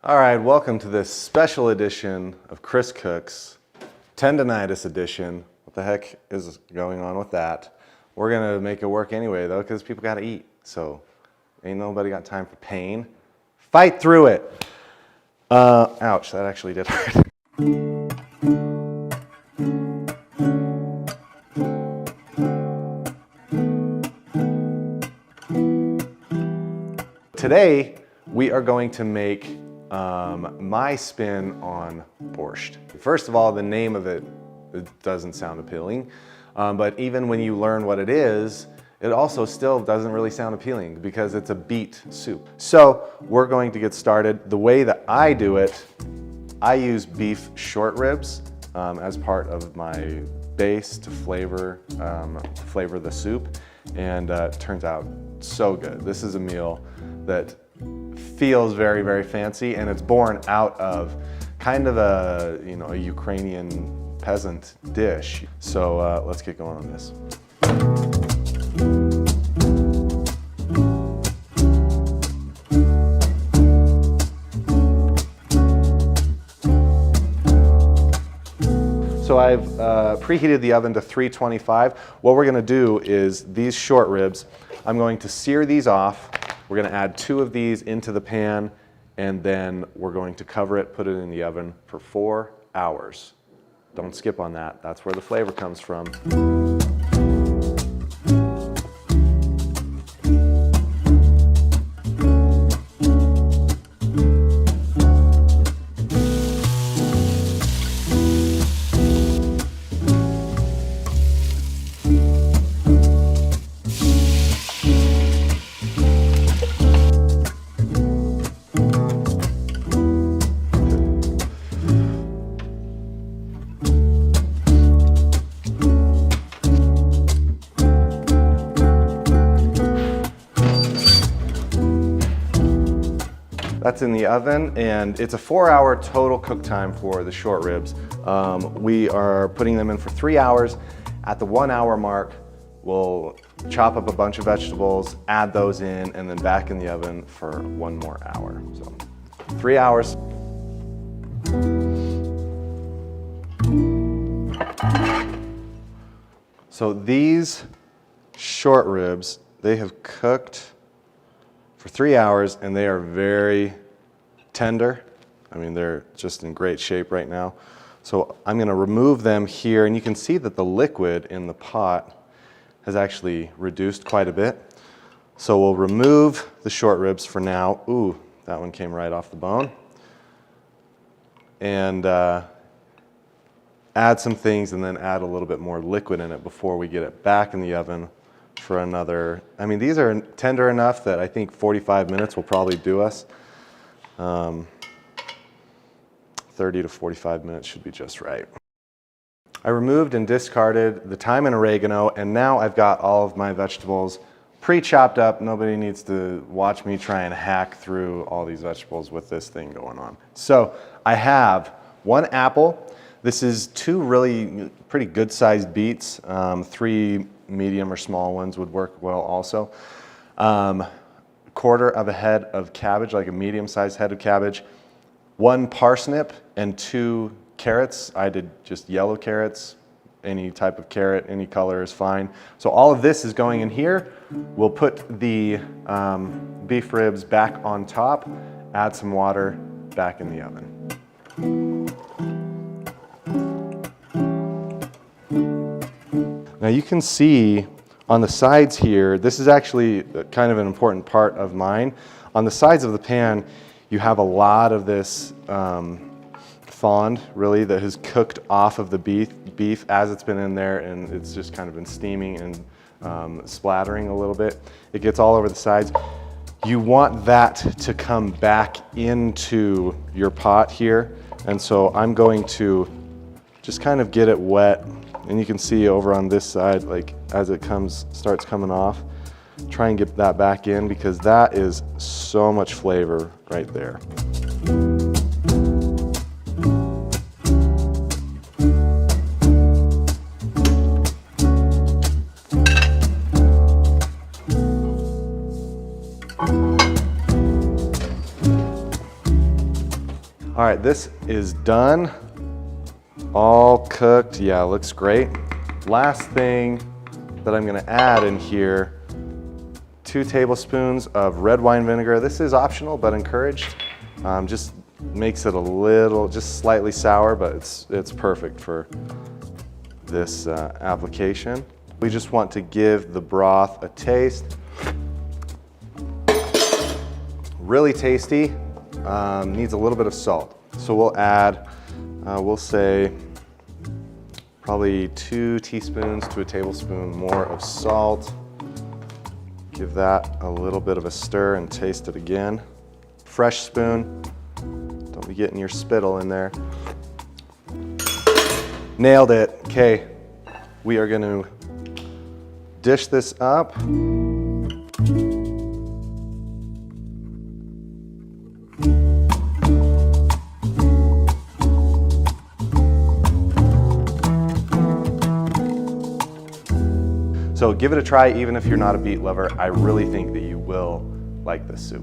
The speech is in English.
All right, welcome to this special edition of Chris Cooks, Tendonitis edition. What the heck is going on with that? We're gonna make it work anyway though, because people gotta eat. So ain't nobody got time for pain. Fight through it. Ouch, that actually did hurt. Today, we are going to make my spin on borscht. First of all, the name of it doesn't sound appealing, but even when you learn what it is, it also still doesn't really sound appealing because it's a beet soup. So we're going to get started. The way that I do it, I use beef short ribs as part of my base to flavor the soup, and it turns out so good. This is a meal that feels very, very fancy, and it's born out of kind of a Ukrainian peasant dish. So let's get going on this. So I've preheated the oven to 325. What we're gonna do is these short ribs, I'm going to sear these off. We're gonna add 2 of these into the pan, and then we're going to cover it, put it in the oven for 4 hours. Don't skip on that. That's where the flavor comes from. That's in the oven, and it's a 4-hour total cook time for the short ribs. We are putting them in for 3 hours. At the 1-hour mark, we'll chop up a bunch of vegetables, add those in, and then back in the oven for 1 more hour. So 3 hours. So these short ribs, they have cooked for 3 hours, and they are very tender. I mean, they're just in great shape right now. So I'm gonna remove them here, and you can see that the liquid in the pot has actually reduced quite a bit. So we'll remove the short ribs for now. Ooh, that one came right off the bone. And add some things, and then add a little bit more liquid in it before we get it back in the oven for another, I mean, these are tender enough that I think 45 minutes will probably do us. 30 to 45 minutes should be just right. I removed and discarded the thyme and oregano, and now I've got all of my vegetables pre-chopped up. Nobody needs to watch me try and hack through all these vegetables with this thing going on. So I have 1 apple. This is 2 really pretty good sized beets. 3 medium or small ones would work well also. 1/4 of a head of cabbage, like a medium-sized head of cabbage. 1 parsnip and 2 carrots. I did just yellow carrots. Any type of carrot, any color is fine. So all of this is going in here. We'll put the beef ribs back on top, add some water, back in the oven. Now you can see on the sides here, this is actually kind of an important part of mine. On the sides of the pan, you have a lot of this fond, really, that has cooked off of the beef as it's been in there, and it's just kind of been steaming and splattering a little bit. It gets all over the sides. You want that to come back into your pot here, and so I'm going to just kind of get it wet. And you can see over on this side, like as it starts coming off, try and get that back in, because that is so much flavor right there. All right, this is done. All cooked. Yeah, looks great. Last thing that I'm gonna add in here, 2 tablespoons of red wine vinegar. This is optional, but encouraged. Just makes it a little, just slightly sour, but it's perfect for this application. We just want to give the broth a taste. Really tasty, needs a little bit of salt. So we'll add, we'll say probably 2 teaspoons to a tablespoon more of salt. Give that a little bit of a stir and taste it again. Fresh spoon, don't be getting your spittle in there. Nailed it. Okay, we are going to dish this up. So give it a try even if you're not a beet lover. I really think that you will like this soup.